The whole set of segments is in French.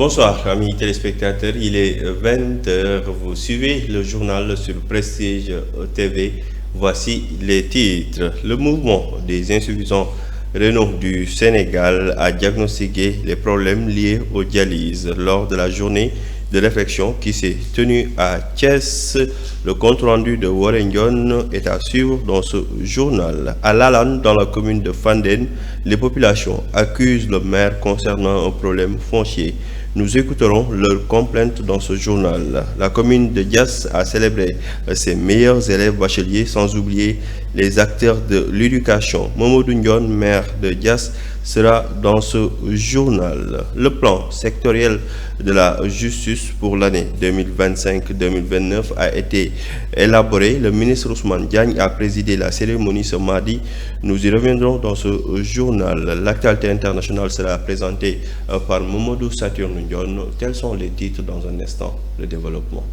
Bonsoir, amis téléspectateurs. Il est 20 heures. Vous suivez le journal sur Prestige TV. Voici les titres. Le mouvement des insuffisants rénaux du Sénégal a diagnostiqué les problèmes liés aux dialyses lors de la journée de réflexion qui s'est tenue à Thiès. Le compte-rendu de Warendion est à suivre dans ce journal. À Lalane, dans la commune de Fandène, les populations accusent le maire concernant un problème foncier. Nous écouterons leurs complaintes dans ce journal. La commune de Diass a célébré ses meilleurs élèves bacheliers, sans oublier les acteurs de l'éducation. Momodou Ndione, maire de Diass, sera dans ce journal. Le plan sectoriel de la justice pour l'année 2025-2029 a été élaboré. Le ministre Ousmane Diagne a présidé la cérémonie ce mardi. Nous y reviendrons dans ce journal. L'actualité internationale sera présentée par Momodou Saturne Ndione. Tels sont les titres dans un instant. Le développement.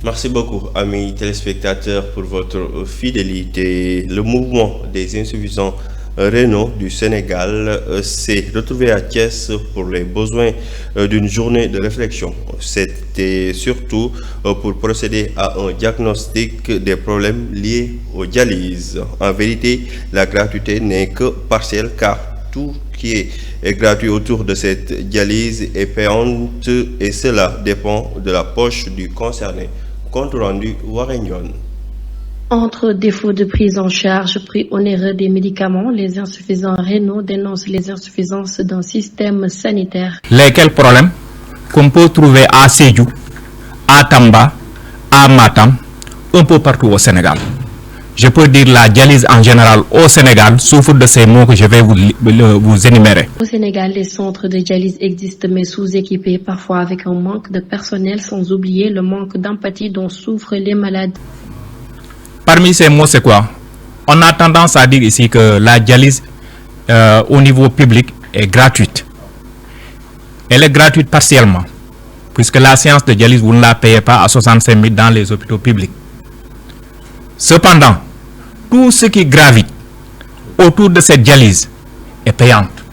Merci beaucoup, amis téléspectateurs, pour votre fidélité. Le mouvement des insuffisants rénaux du Sénégal s'est retrouvé à Thiès pour les besoins d'une journée de réflexion. C'était surtout pour procéder à un diagnostic des problèmes liés aux dialyses. En vérité, la gratuité n'est que partielle car tout qui est gratuit autour de cette dialyse est payante et cela dépend de la poche du concerné. Compte rendu Warendion. Entre défaut de prise en charge, prix onéreux des médicaments, les insuffisants rénaux dénoncent les insuffisances d'un système sanitaire. Lesquels problèmes qu'on peut trouver à Sédhiou, à Tamba, à Matam, un peu partout au Sénégal. Je peux dire la dialyse en général au Sénégal souffre de ces maux que je vais vous énumérer. Au Sénégal, les centres de dialyse existent mais sous-équipés, parfois avec un manque de personnel, sans oublier le manque d'empathie dont souffrent les malades. Parmi ces mots, c'est quoi? On a tendance à dire ici que la dialyse au niveau public est gratuite. Elle est gratuite partiellement, puisque la séance de dialyse, vous ne la payez pas à 65 000 dans les hôpitaux publics. Cependant, tout ce qui gravite autour de cette dialyse est payante.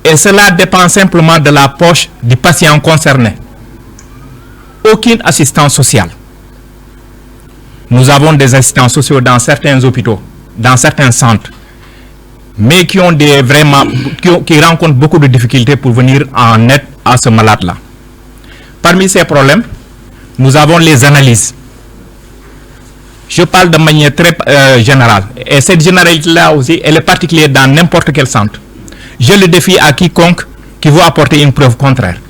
Et cela dépend simplement de la poche du patient concerné. Aucune assistance sociale. Nous avons des assistants sociaux dans certains hôpitaux, dans certains centres, mais qui rencontrent beaucoup de difficultés pour venir en aide à ce malade-là. Parmi ces problèmes, nous avons les analyses. Je parle de manière très générale. Et cette généralité-là aussi, elle est particulière dans n'importe quel centre. Je le défie à quiconque qui veut apporter une preuve contraire.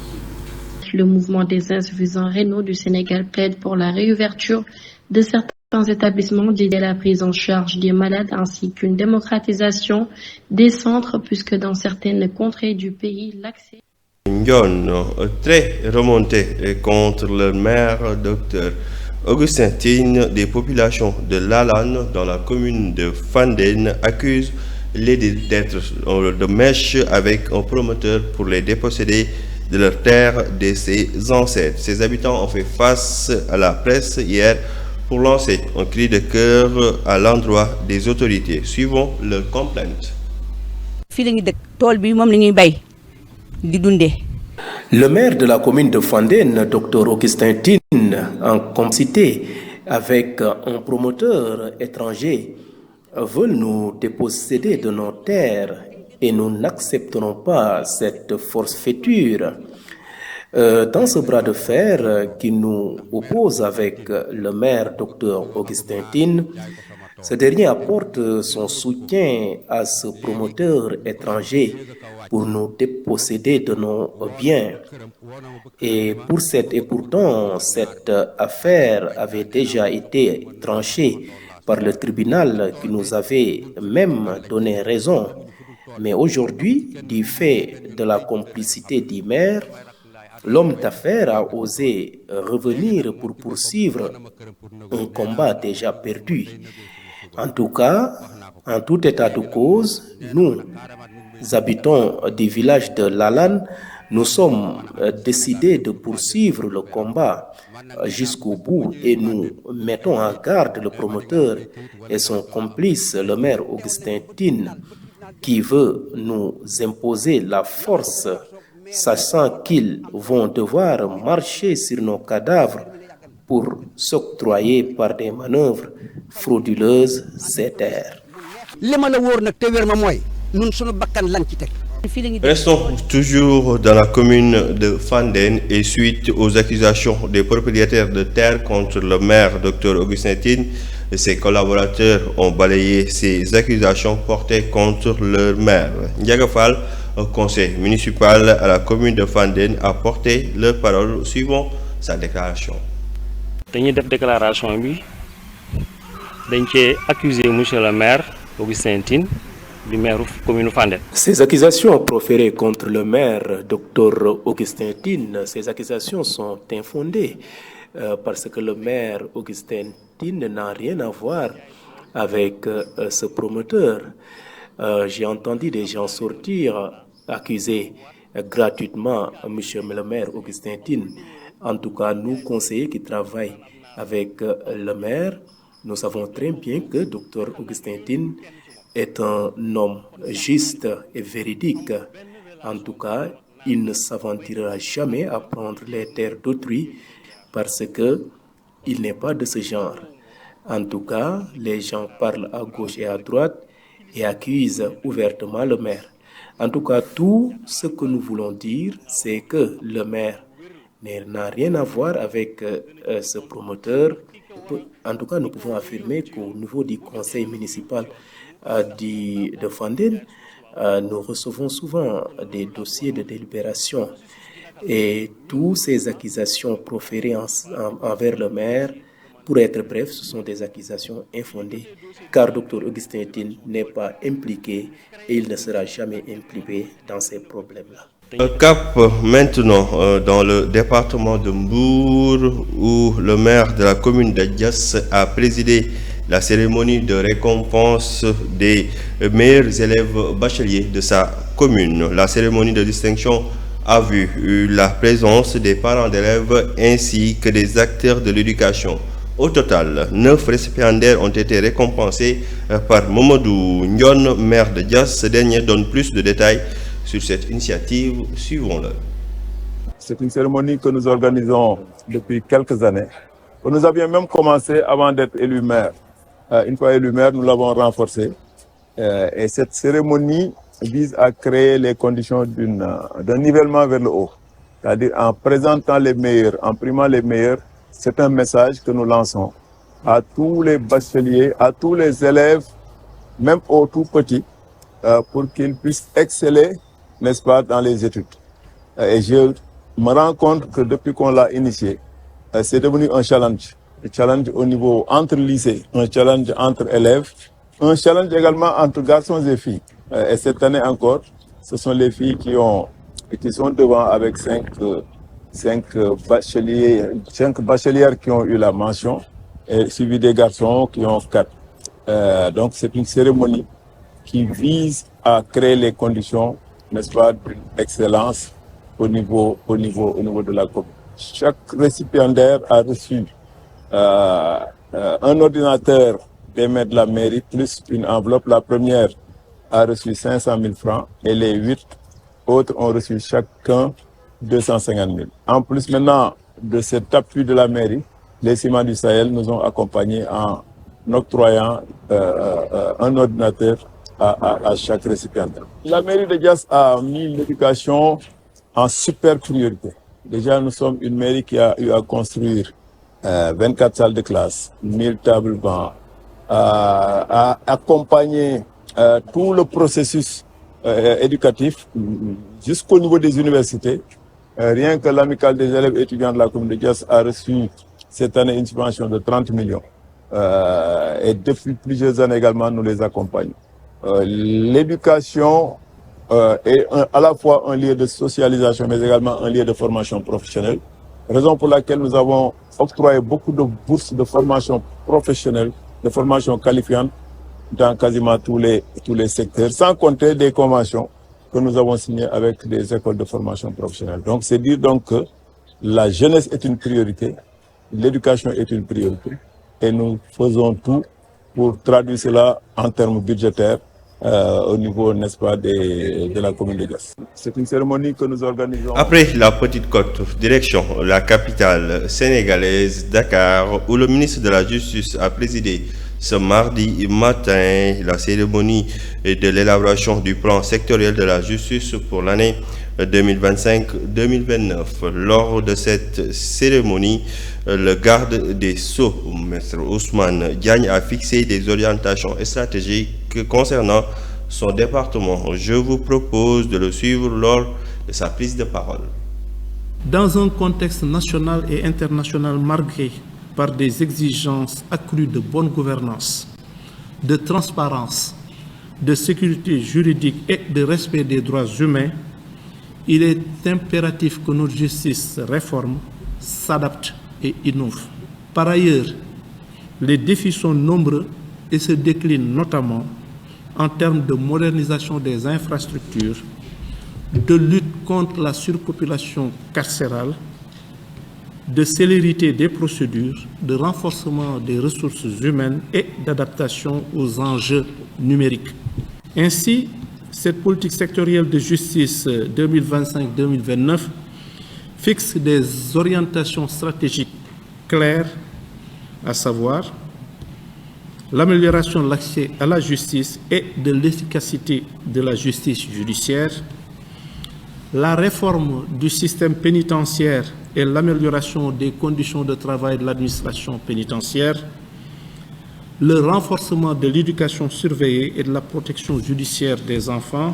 Le mouvement des insuffisants rénaux du Sénégal plaide pour la réouverture de certains établissements dédiés à la prise en charge des malades ainsi qu'une démocratisation des centres puisque dans certaines contrées du pays, l'accès... Ndione, très remonté contre le maire Dr Augustin Tine des populations de Lalane dans la commune de Fandène accuse l'idée d'être de mèche avec un promoteur pour les déposséder de leur terre de ses ancêtres. Ces habitants ont fait face à la presse hier pour lancer un cri de cœur à l'endroit des autorités. Suivons leurs complaintes. Le maire de la commune de Fandène, Dr Augustin Tine, en complicité avec un promoteur étranger, veulent nous déposséder de nos terres et nous n'accepterons pas cette forfaiture. Dans ce bras de fer qui nous oppose avec le maire Dr Augustin Tine, ce dernier apporte son soutien à ce promoteur étranger pour nous déposséder de nos biens. Et pourtant, cette affaire avait déjà été tranchée par le tribunal qui nous avait même donné raison. Mais aujourd'hui, du fait de la complicité du maire, l'homme d'affaires a osé revenir pour poursuivre un combat déjà perdu. En tout cas, En tout état de cause, nous, habitants du village de Lalane, nous sommes décidés de poursuivre le combat jusqu'au bout et nous mettons en garde le promoteur et son complice, le maire Augustin Tine, qui veut nous imposer la force, sachant qu'ils vont devoir marcher sur nos cadavres pour s'octroyer par des manœuvres frauduleuses ces terres. Restons toujours dans la commune de Fandène et suite aux accusations des propriétaires de terres contre le maire Dr Augustin Tine, ses collaborateurs ont balayé ces accusations portées contre leur maire. Ndiaga Fall, conseil municipal à la commune de Fandène, a porté leur parole suivant sa déclaration. Dañuy def déclaration bi dañ ci accuser monsieur le maire Augustin Tine du maire commune Fandène. Ces accusations proférées contre le maire Dr Augustin Tine, ces accusations sont infondées parce que le maire Augustin Tine n'a rien à voir avec ce promoteur. J'ai entendu des gens sortir accuser gratuitement monsieur le maire Augustin Tine. En tout cas, nous, conseillers qui travaillent avec le maire, nous savons très bien que Dr Augustin Tine est un homme juste et véridique. En tout cas, il ne s'aventurera jamais à prendre les terres d'autrui parce qu'il n'est pas de ce genre. En tout cas, les gens parlent à gauche et à droite et accusent ouvertement le maire. En tout cas, tout ce que nous voulons dire, c'est que le maire n'a rien à voir avec ce promoteur. En tout cas, nous pouvons affirmer qu'au niveau du conseil municipal de Fandène, nous recevons souvent des dossiers de délibération et toutes ces accusations proférées envers le maire, pour être bref, ce sont des accusations infondées car Dr Augustin Tine n'est pas impliqué et il ne sera jamais impliqué dans ces problèmes-là. Cap maintenant dans le département de Mbour où le maire de la commune d'Adias a présidé la cérémonie de récompense des meilleurs élèves bacheliers de sa commune. La cérémonie de distinction a vu la présence des parents d'élèves ainsi que des acteurs de l'éducation. Au total, 9 récipiendaires ont été récompensés par Mamadou Ndion, maire de Dias. Ce dernier donne plus de détails sur cette initiative. Suivons-le. C'est une cérémonie que nous organisons depuis quelques années. Nous avions même commencé avant d'être élu maire. Une fois élu maire, nous l'avons renforcé. Et cette cérémonie vise à créer les conditions d'un nivellement vers le haut. C'est-à-dire en présentant les meilleurs, en primant les meilleurs. C'est un message que nous lançons à tous les bacheliers, à tous les élèves, même aux tout petits, pour qu'ils puissent exceller, n'est-ce pas, dans les études. Et je me rends compte que depuis qu'on l'a initié, c'est devenu un challenge. Un challenge au niveau entre lycées, un challenge entre élèves, un challenge également entre garçons et filles. Et cette année encore, ce sont les filles qui sont devant avec 5 bachelières qui ont eu la mention, et suivi des garçons qui ont 4. Donc c'est une cérémonie qui vise à créer les conditions, n'est-ce pas, d'une excellence au niveau de la commune. Chaque récipiendaire a reçu un ordinateur des mains de la mairie plus une enveloppe. La première a reçu 500 000 francs et les 8 autres ont reçu chacun 250 000. En plus maintenant de cet appui de la mairie, les Ciments du Sahel nous ont accompagnés en octroyant un ordinateur à chaque récipiendaire. La mairie de Dias a mis l'éducation en super priorité. Déjà, nous sommes une mairie qui a eu à construire 24 salles de classe, 1000 tables bancs, à accompagner tout le processus éducatif jusqu'au niveau des universités. Rien que l'amicale des élèves étudiants de la commune de Dias a reçu cette année une subvention de 30 millions. Et depuis plusieurs années également, nous les accompagnons. L'éducation est à la fois un lieu de socialisation, mais également un lieu de formation professionnelle. Raison pour laquelle nous avons octroyé beaucoup de bourses de formation professionnelle, de formation qualifiante, dans quasiment tous les secteurs, sans compter des conventions que nous avons signées avec des écoles de formation professionnelle. Donc c'est dire donc que la jeunesse est une priorité, l'éducation est une priorité et nous faisons tout pour traduire cela en termes budgétaires au niveau, n'est-ce pas, de la commune de Diass. C'est une cérémonie que nous organisons. Après la Petite Côte, direction la capitale sénégalaise, Dakar, où le ministre de la Justice a présidé ce mardi matin la cérémonie de l'élaboration du plan sectoriel de la justice pour l'année 2025-2029. Lors de cette cérémonie, le garde des Sceaux, Maître Ousmane Diagne, a fixé des orientations stratégiques concernant son département. Je vous propose de le suivre lors de sa prise de parole. Dans un contexte national et international marqué par des exigences accrues de bonne gouvernance, de transparence, de sécurité juridique et de respect des droits humains, il est impératif que notre justice réforme, s'adapte et innove. Par ailleurs, les défis sont nombreux et se déclinent notamment en termes de modernisation des infrastructures, de lutte contre la surpopulation carcérale, de célérité des procédures, de renforcement des ressources humaines et d'adaptation aux enjeux numériques. Ainsi, cette politique sectorielle de justice 2025-2029 fixe des orientations stratégiques claires, à savoir l'amélioration de l'accès à la justice et de l'efficacité de la justice judiciaire, la réforme du système pénitentiaire et l'amélioration des conditions de travail de l'administration pénitentiaire, le renforcement de l'éducation surveillée et de la protection judiciaire des enfants,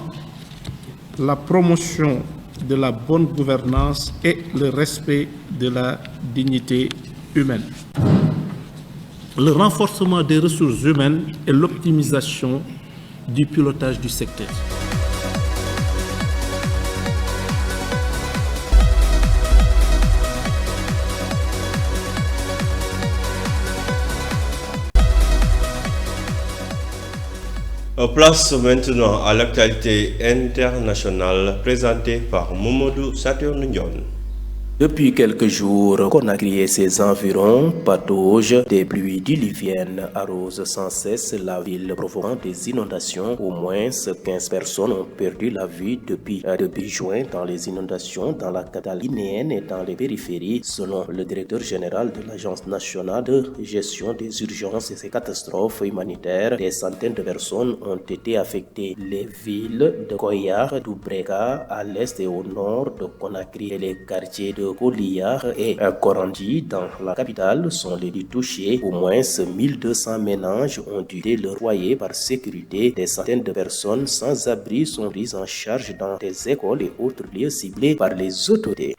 la promotion de la bonne gouvernance et le respect de la dignité humaine, le renforcement des ressources humaines et l'optimisation du pilotage du secteur. Place maintenant à l'actualité internationale présentée par Momodou Saturne Ndione. Depuis quelques jours, Conakry et ses environs patauge. Des pluies diluviennes arrosent sans cesse la ville, provoquant des inondations. Au moins 15 personnes ont perdu la vie depuis juin dans les inondations dans la capitale guinéenne et dans les périphéries. Selon le directeur général de l'Agence nationale de gestion des urgences et des catastrophes humanitaires, des centaines de personnes ont été affectées. Les villes de Koyar, d'Oubreka à l'est et au nord de Conakry et les quartiers de Goliar et Korandi dans la capitale sont les plus touchés. Au moins 1200 ménages ont dû quitter leur foyer par sécurité. Des centaines de personnes sans abri sont prises en charge dans des écoles et autres lieux ciblés par les autorités.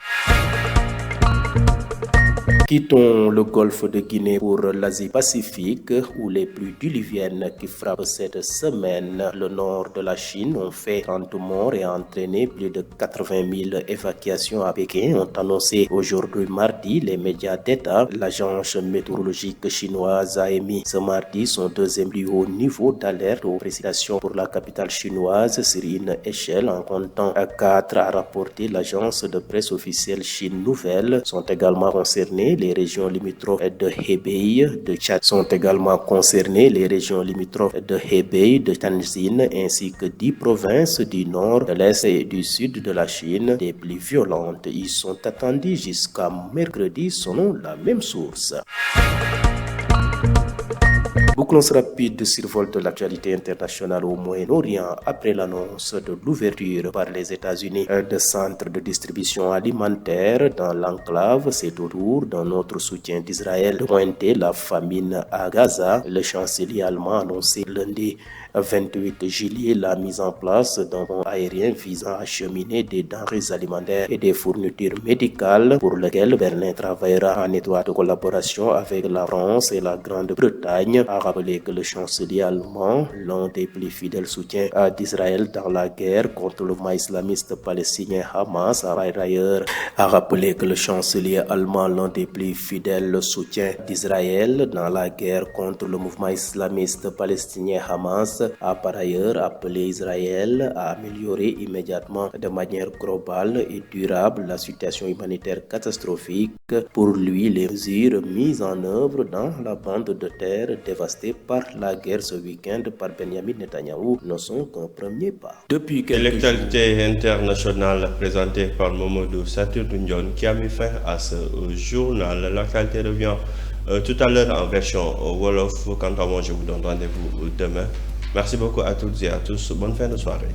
Quittons le golfe de Guinée pour l'Asie-Pacifique où les pluies diluviennes qui frappent cette semaine le nord de la Chine ont fait 30 morts et entraîné plus de 80 000 évacuations à Pékin, ont annoncé aujourd'hui mardi les médias d'État. L'agence météorologique chinoise a émis ce mardi son deuxième plus haut niveau d'alerte aux précipitations pour la capitale chinoise sur une échelle en comptant 4, a rapporté l'agence de presse officielle Chine Nouvelle. Sont également concernés les régions limitrophes de Hebei, de Tchad sont également concernées, les régions limitrophes de Hebei, de Tianjin, ainsi que 10 provinces du nord, de l'est et du sud de la Chine. Des pluies violentes y sont attendues jusqu'à mercredi selon la même source. Bouclons rapide de survol de l'actualité internationale au Moyen-Orient après l'annonce de l'ouverture par les États-Unis de centres de distribution alimentaire dans l'enclave. C'est au tour d'un autre soutien d'Israël de pointer la famine à Gaza. Le chancelier allemand a annoncé lundi 28 juillet, la mise en place d'un pont aérien visant à acheminer des denrées alimentaires et des fournitures médicales pour lequel Berlin travaillera en étroite collaboration avec la France et la Grande-Bretagne, a rappelé que le chancelier allemand, l'un des plus fidèles soutiens d'Israël dans la guerre contre le mouvement islamiste palestinien Hamas, a rappelé que le chancelier allemand, l'un des plus fidèles soutiens d'Israël dans la guerre contre le mouvement islamiste palestinien Hamas, a par ailleurs appelé Israël à améliorer immédiatement de manière globale et durable la situation humanitaire catastrophique. Pour lui, les mesures mises en œuvre dans la bande de terre dévastée par la guerre ce week-end par Benjamin Netanyahou ne sont qu'un premier pas. Depuis l'actualité internationale présentée par Mamadou Saturdounion qui a mis fin à ce journal. L'actualité revient tout à l'heure en version Wolof. Quant à moi, je vous donne rendez-vous demain. Merci beaucoup à toutes et à tous. Bonne fin de soirée.